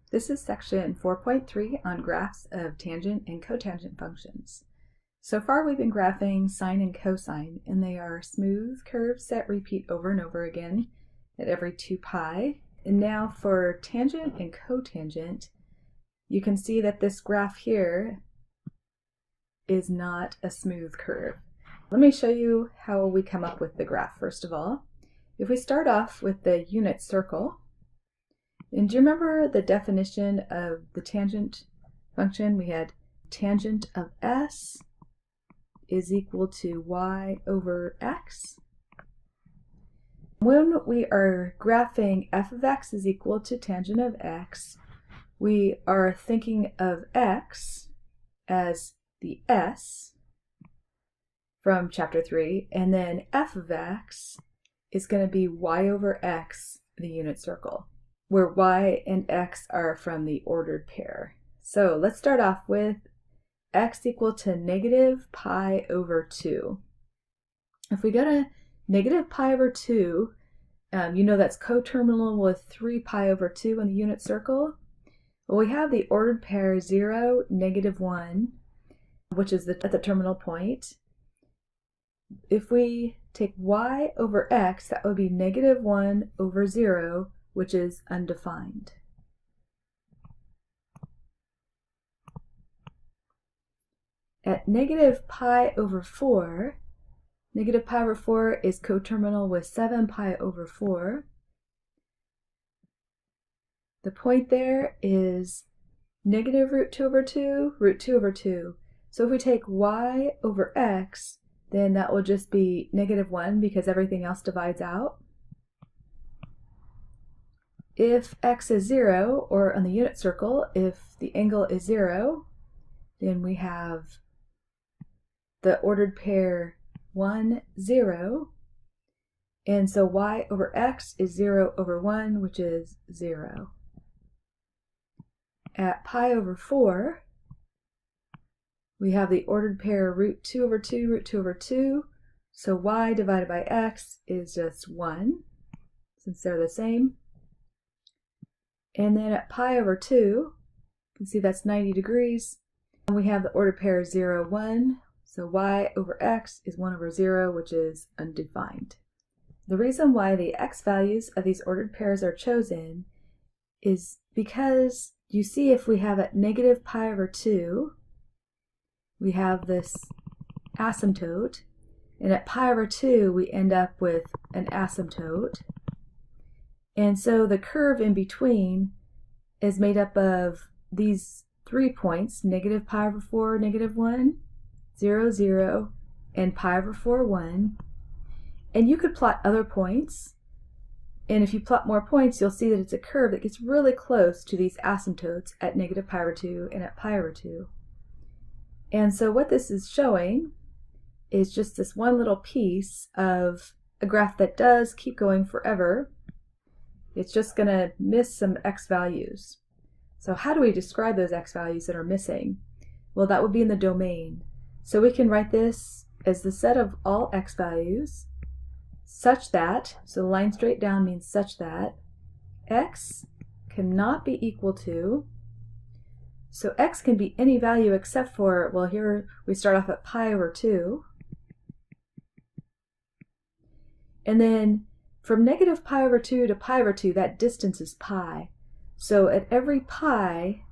This is section 4.3 on graphs of tangent and cotangent functions. So far we've been graphing sine and cosine, and they are smooth curves that repeat over and over again at every 2 pi. And now for tangent and cotangent, you can see that this graph here is not a smooth curve. Let me show you how we come up with the graph first of all. If we start off with the unit circle, and do you remember the definition of the tangent function? We had tangent of s is equal to y over x. When we are graphing f of x is equal to tangent of x, we are thinking of x as the s from chapter 3, and then f of x is going to be y over x, the unit circle, where y and x are from the ordered pair. So let's start off with x equal to negative pi over 2. If we go to negative pi over 2, you know that's coterminal with 3 pi over 2 in the unit circle. Well, we have the ordered pair 0, negative 1, which is at the terminal point. If we take y over x, that would be negative 1 over 0, which is undefined. At negative pi over 4, negative pi over 4 is coterminal with 7 pi over 4. The point there is negative root 2 over 2, root 2 over 2. So if we take y over x, then that will just be negative 1 because everything else divides out. If x is 0, or on the unit circle, if the angle is 0, then we have the ordered pair 1, 0. And so y over x is 0 over 1, which is 0. At pi over 4, we have the ordered pair root 2 over 2, root 2 over 2. So y divided by x is just 1, since they're the same. And then at pi over 2, you can see that's 90 degrees. And we have the ordered pair 0, 1. So y over x is 1 over 0, which is undefined. The reason why the x values of these ordered pairs are chosen is because you see if we have at negative pi over 2, we have this asymptote, and at pi over 2 we end up with an asymptote. And so the curve in between is made up of these 3 points, negative pi over 4, negative 1, 0, 0, and pi over 4, 1. And you could plot other points, and if you plot more points, you'll see that it's a curve that gets really close to these asymptotes at negative pi over 2 and at pi over 2. And so what this is showing is just this one little piece of a graph that does keep going forever. It's just going to miss some x values. So how do we describe those x values that are missing? Well, that would be in the domain. So we can write this as the set of all x values such that, so the line straight down means such that, x cannot be equal to, so x can be any value except for, well, here we start off at pi over 2. And then from negative pi over 2 to pi over 2, that distance is pi. So at every pi,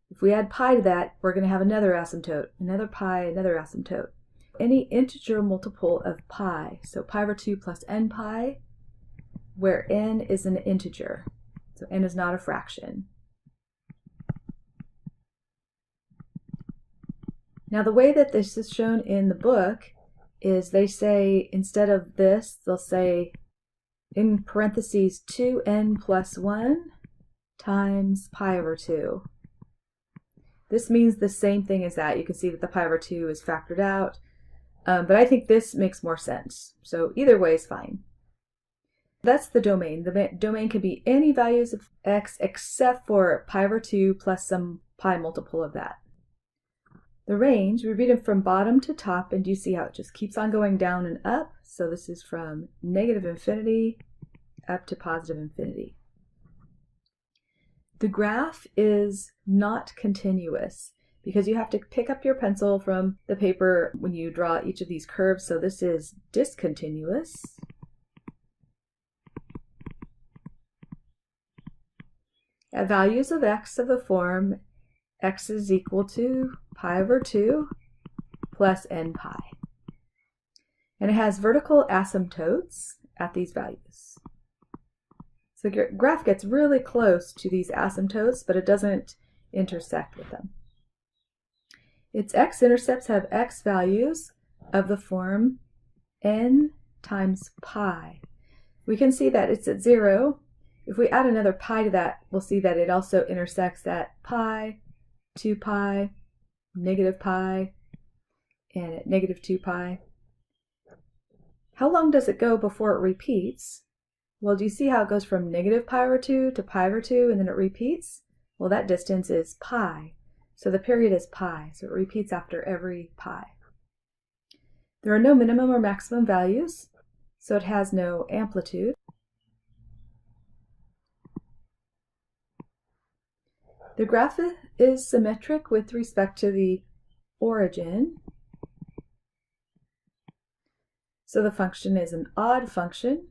if we add pi to that, we're going to have another asymptote, another pi, another asymptote. Any integer multiple of pi, so pi over 2 plus n pi, where n is an integer. So n is not a fraction. Now the way that this is shown in the book is they say, instead of this, they'll say in parentheses 2n plus 1 times pi over 2. This means the same thing as that. You can see that the pi over 2 is factored out, but I think this makes more sense. So either way is fine. That's the domain. The domain can be any values of x except for pi over 2 plus some pi multiple of that. The range, we read it from bottom to top, and you see how it just keeps on going down and up. So this is from negative infinity up to positive infinity. The graph is not continuous because you have to pick up your pencil from the paper when you draw each of these curves. So this is discontinuous. At values of x of the form x is equal to pi over 2 plus n pi. And it has vertical asymptotes at these values. So the graph gets really close to these asymptotes, but it doesn't intersect with them. Its x-intercepts have x values of the form n times pi. We can see that it's at 0. If we add another pi to that, we'll see that it also intersects at pi, 2 pi, negative pi, and at negative 2 pi. How long does it go before it repeats? Well, do you see how it goes from negative pi over 2 to pi over 2 and then it repeats? Well, that distance is pi. So the period is pi, so it repeats after every pi. There are no minimum or maximum values, so it has no amplitude. The graph is symmetric with respect to the origin. So the function is an odd function.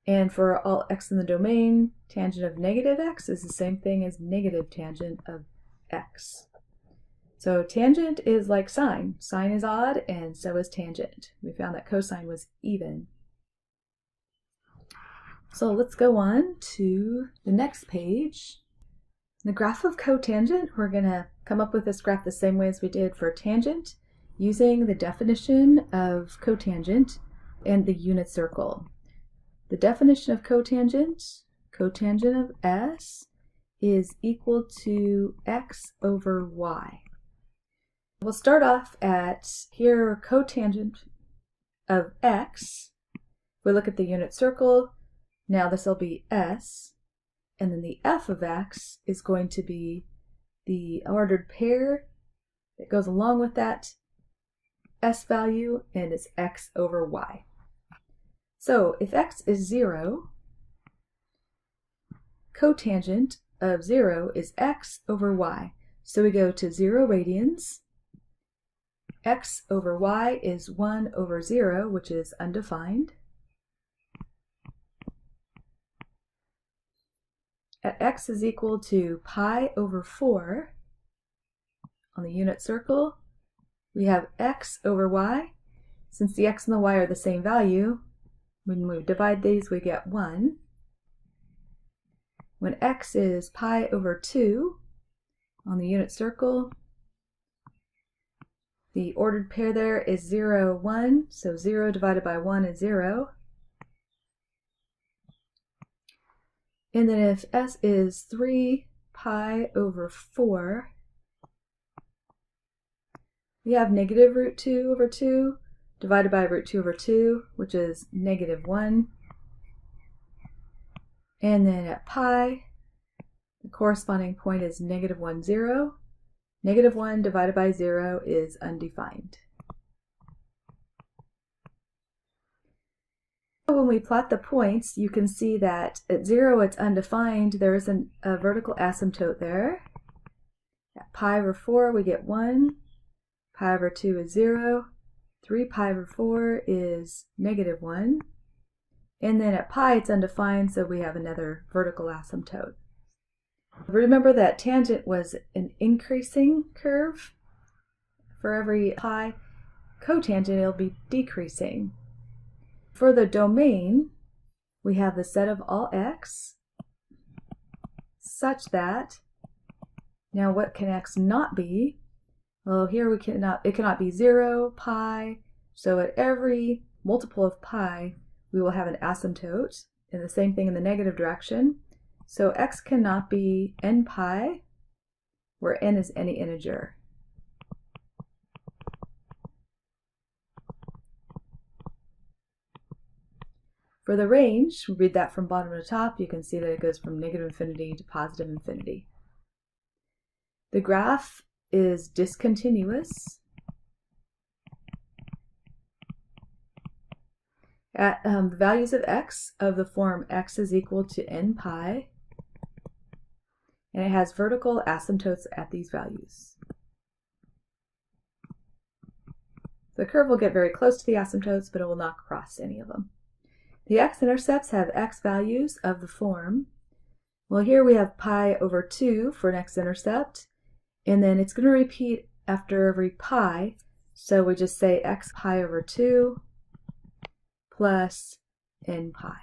And for all x in the domain, tangent of negative x is the same thing as negative tangent of x. So tangent is like sine. Sine is odd, and so is tangent. We found that cosine was even. So let's go on to the next page. The graph of cotangent, we're going to come up with this graph the same way as we did for tangent, using the definition of cotangent and the unit circle. The definition of cotangent, cotangent of S, is equal to x over y. We'll start off at here cotangent of x. If we look at the unit circle, now this will be S. And then the f of x is going to be the ordered pair that goes along with that s value, and it's x over y. So if x is 0, cotangent of 0 is x over y. So we go to 0 radians. X over y is 1 over 0, which is undefined. At x is equal to pi over 4, on the unit circle, we have x over y. Since the x and the y are the same value, when we divide these, we get 1. When x is pi over 2, on the unit circle, the ordered pair there is 0, 1, so 0 divided by 1 is 0. And then if s is 3 pi over 4, we have negative root 2 over 2 divided by root 2 over 2, which is negative 1. And then at pi, the corresponding point is negative 1, 0. Negative 1 divided by 0 is undefined. When we plot the points, you can see that at 0 it's undefined. There is a vertical asymptote there. At pi over 4 we get 1. Pi over 2 is 0. 3 pi over 4 is negative 1. And then at pi it's undefined, so we have another vertical asymptote. Remember that tangent was an increasing curve. For every pi. Cotangent, it'll be decreasing. For the domain, we have the set of all x such that, now what can x not be? Well, here it cannot be 0, pi, so at every multiple of pi, we will have an asymptote, and the same thing in the negative direction. So x cannot be n pi, where n is any integer. For the range, we read that from bottom to top. You can see that it goes from negative infinity to positive infinity. The graph is discontinuous. At the values of x of the form x is equal to n pi, and it has vertical asymptotes at these values. The curve will get very close to the asymptotes, but it will not cross any of them. The x-intercepts have x values of the form. Well, here we have pi over 2 for an x-intercept, and then it's going to repeat after every pi, so we just say x pi over 2 plus n pi.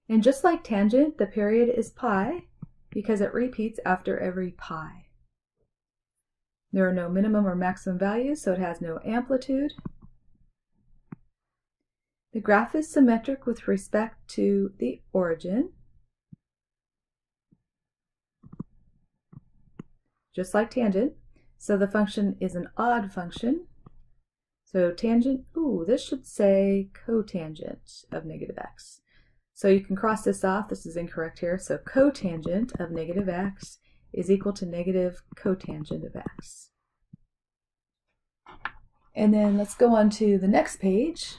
And just like tangent, the period is pi because it repeats after every pi. There are no minimum or maximum values, so it has no amplitude. The graph is symmetric with respect to the origin, just like tangent. So the function is an odd function. So tangent, this should say cotangent of negative x. So you can cross this off. This is incorrect here. So cotangent of negative x is equal to negative cotangent of x. And then let's go on to the next page.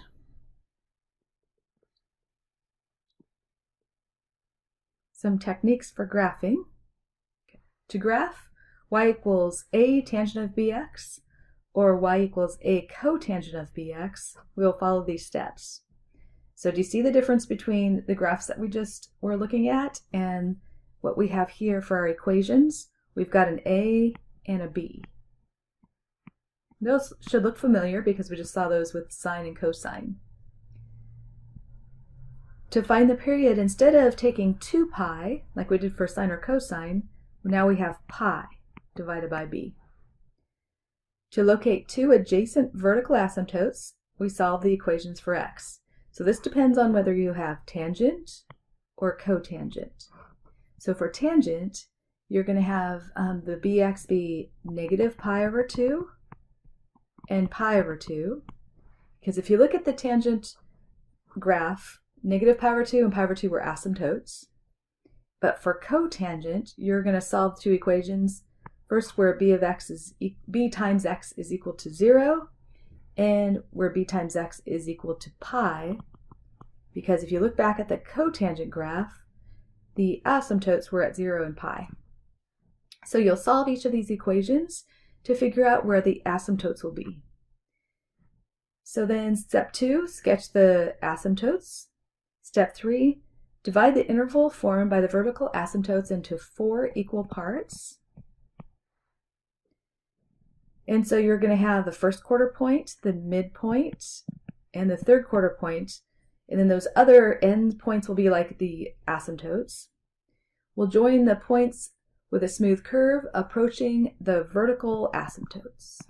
Some techniques for graphing. Okay. To graph, y equals a tangent of bx, or y equals a cotangent of bx, we'll follow these steps. So do you see the difference between the graphs that we just were looking at and what we have here for our equations? We've got an a and a b. Those should look familiar because we just saw those with sine and cosine. To find the period, instead of taking 2 pi, like we did for sine or cosine, now we have pi divided by b. To locate two adjacent vertical asymptotes, we solve the equations for x. So this depends on whether you have tangent or cotangent. So for tangent, you're going to have the bx be negative pi over 2 and pi over 2. Because if you look at the tangent graph, negative pi over 2 and pi over 2 were asymptotes. But for cotangent, you're going to solve two equations. First, where b times x is equal to 0, and where b times x is equal to pi. Because if you look back at the cotangent graph, the asymptotes were at 0 and pi. So you'll solve each of these equations to figure out where the asymptotes will be. So then step 2, sketch the asymptotes. Step 3, divide the interval formed by the vertical asymptotes into 4 equal parts. And so you're going to have the first quarter point, the midpoint, and the third quarter point. And then those other end points will be like the asymptotes. We'll join the points with a smooth curve approaching the vertical asymptotes.